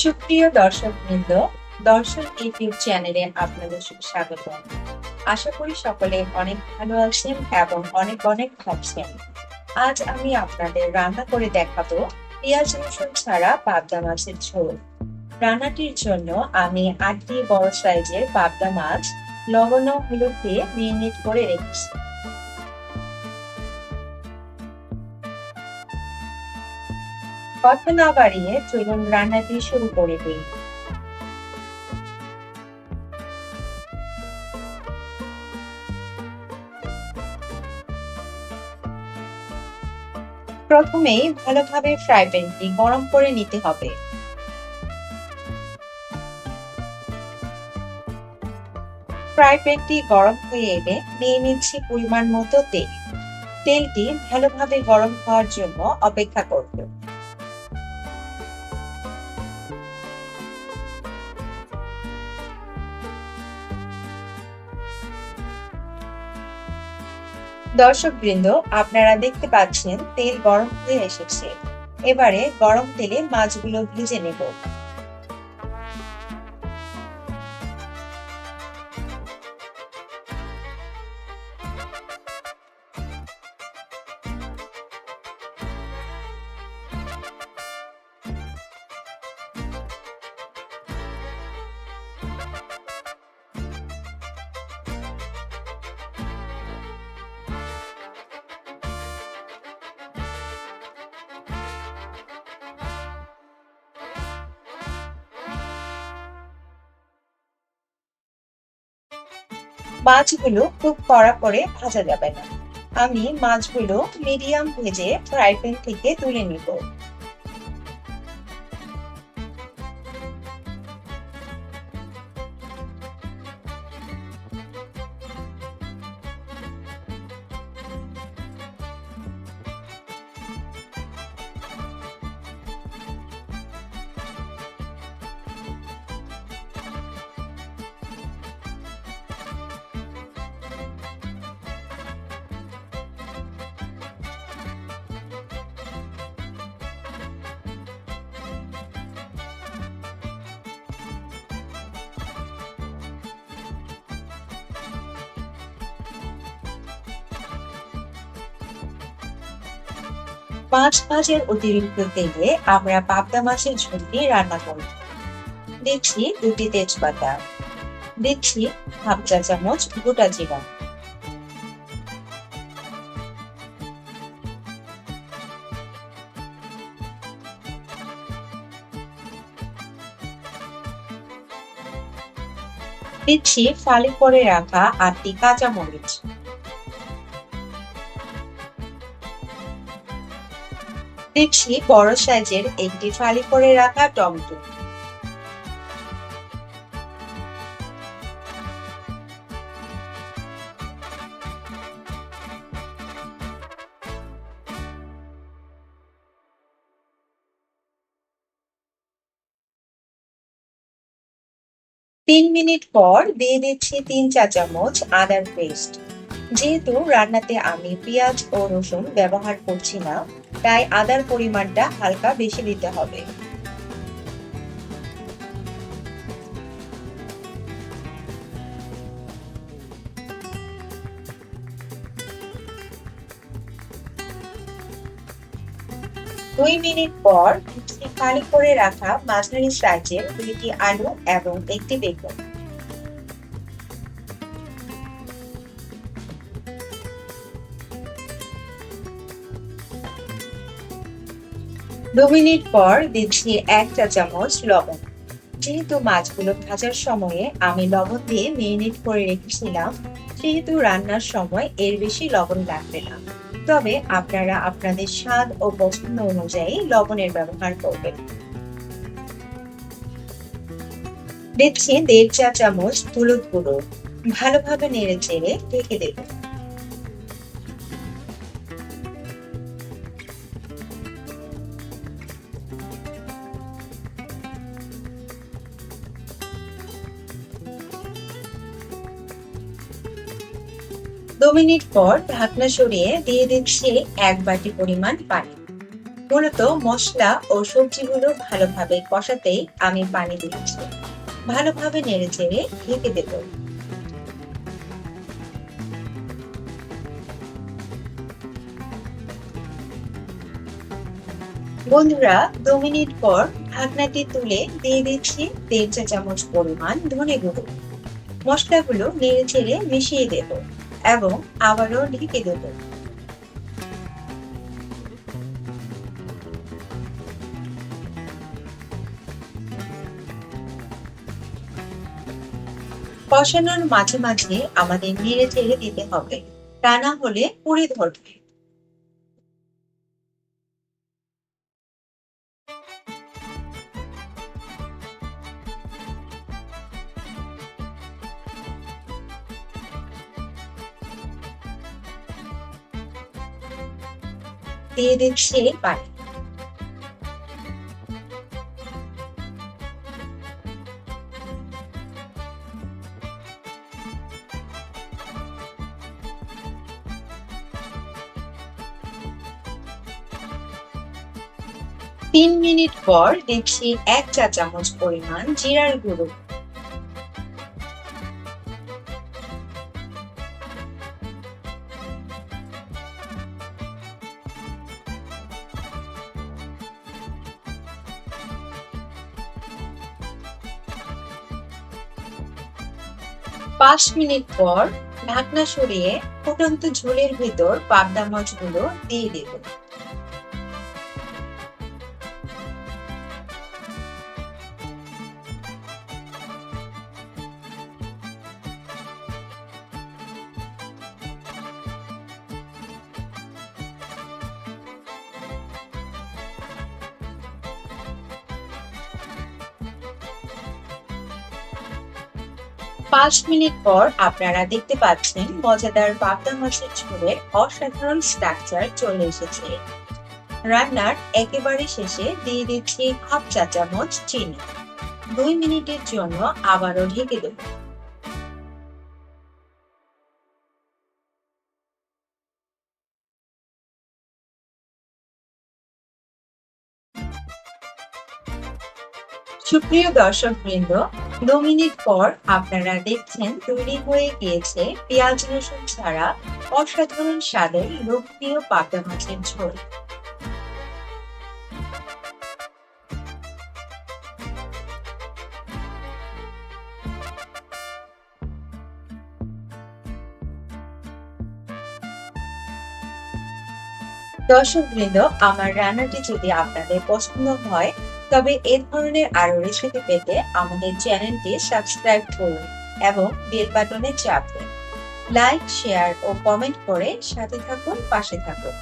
সুপ্রিয় দর্শকবৃন্দ, দর্শন ইউটিউব চ্যানেলে আপনাদের স্বাগত। আশা করি সকলে অনেক ভালো আছেন এবং অনেক অনেক ভাবছেন। আজ আমি আপনাদের রান্না করে দেখাবো পেঁয়াজ রসুন ছাড়া পাবদা মাছের ঝোল। রান্নাটির জন্য আমি 8টি বড় সাইজের পাবদা মাছ লবণ ও হলুদ দিয়ে মেরিনেট করে রেখেছি। কথা না বাড়িয়ে চলুন রান্নাটি শুরু করে দিই। প্রথমেই ভালোভাবে ফ্রাই প্যানটি গরম করে নিতে হবে। ফ্রাই প্যানটি গরম হয়ে এলে নিয়ে নিচ্ছি পরিমাণ মতো তেল। তেলটি ভালোভাবে গরম হওয়ার জন্য অপেক্ষা করব। দর্শকবৃন্দ, আপনারা দেখতে পাচ্ছেন তেল গরম হয়ে এসেছে। এবারে গরম তেলে মাছগুলো ভেজে নেব। মাছগুলো খুব কড়া করে ভাজা যাবে না। আমি মাছগুলো মিডিয়াম ভেজে ফ্রাই প্যান থেকে তুলে নিব। 5 ভাজের অতিরিক্ত তেলে আমরা পাবদা মাছের ঝোলটি রান্না করব। দিচ্ছি 2টি তেজপাতা, দিচ্ছি হাফ চা চামচ গোটা জিরা, দিচ্ছি ফালি করে রাখা 8টি কাঁচামরিচ, দিচ্ছি বড় সাইজের একটি ফালি করে রাখা টমেটো, তিন মিনিট পর দিয়ে দিচ্ছি 3 চা চামচ আদার পেস্ট। যেহেতু রান্নাতে আমি পেঁয়াজ ও রসুন ব্যবহার করছি না, তাই আদার পরিমাণটা হালকা বেশি দিতে হবে। দুই মিনিট পর খালি করে রাখা মাঝারি সাইজের 2টি আলু এবং একটি বেগুন, 2 মিনিট পর দিচ্ছি 1 চা চামচ লবণ। যেহেতু মাছগুলো ভাজার সময়ে আমি লবণ দিয়ে মেরিনেট করে রেখেছিলাম, সেহেতু রান্নার সময় এর বেশি লবণ লাগবে না। তবে আপনারা আপনাদের স্বাদ ও পছন্দ অনুযায়ী লবণের ব্যবহার করবেন। দিচ্ছি 1.5 চা চামচ হলুদ গুঁড়ো। ভালোভাবে নেড়ে চেড়ে ঢেকে দেব। দু মিনিট পর ঢাকনা সরিয়ে দিয়ে দিচ্ছি 1 বাটি পরিমাণ পানি। মূলত মসলা ও সবজিগুলো ভালোভাবে কষাতেই আমি পানি দিয়েছি। ভালোভাবে নেড়েচেড়ে ঢেকে দেব। বন্ধুরা, 2 মিনিট পর ঢাকনাটি তুলে দিয়ে দিচ্ছি 1.5 চা চামচ পরিমাণ ধনে গুঁড়ো। মশলাগুলো নেড়েচেড়ে মিশিয়ে দেব এবং আবারও ঢেকে দেব। কষানোর মাঝে মাঝে আমাদের নেড়েচেড়ে দিতে হবে, তা না হলে পুড়ে ধরবে। দিয়ে দিচ্ছি পানি। তিন মিনিট পর দিচ্ছি 1 চা চামচ পরিমাণ জিরার গুঁড়ো। 5 মিনিট পর ঢাকনা সরিয়ে ফুটন্ত ঝোলের ভিতর পাবদা মাছগুলো দিয়ে দেব। 5 মিনিট পর আপনারা দেখতে পাচ্ছেন মজাদার পাবদা মাছের ঝোলের অসাধারণ স্ট্রাকচার চলে এসেছে। রান্নার একেবারে শেষে দিয়ে দিচ্ছি 1/2 চা চামচ চিনি। 2 মিনিটের জন্য আবারও ঢেকে দেব। সুপ্রিয় দর্শকবৃন্দ, 2 মিনিট পর আপনারা দেখছেন তৈরি হয়ে গিয়েছে পেঁয়াজ রসুন ছাড়া অসাধারণ স্বাদের লোকপ্রিয় পাবদা মাছের ঝোল। দর্শকবৃন্দ, আমার রান্নাটি যদি আপনাদের পছন্দ হয় তবে এ ধরনের আরো রেসিপি পেতে আমাদের চ্যানেলটি সাবস্ক্রাইব করুন এবং বেল বাটনে চাপ দিন। লাইক, শেয়ার ও কমেন্ট করে সাথে থাকুন, পাশে থাকুন।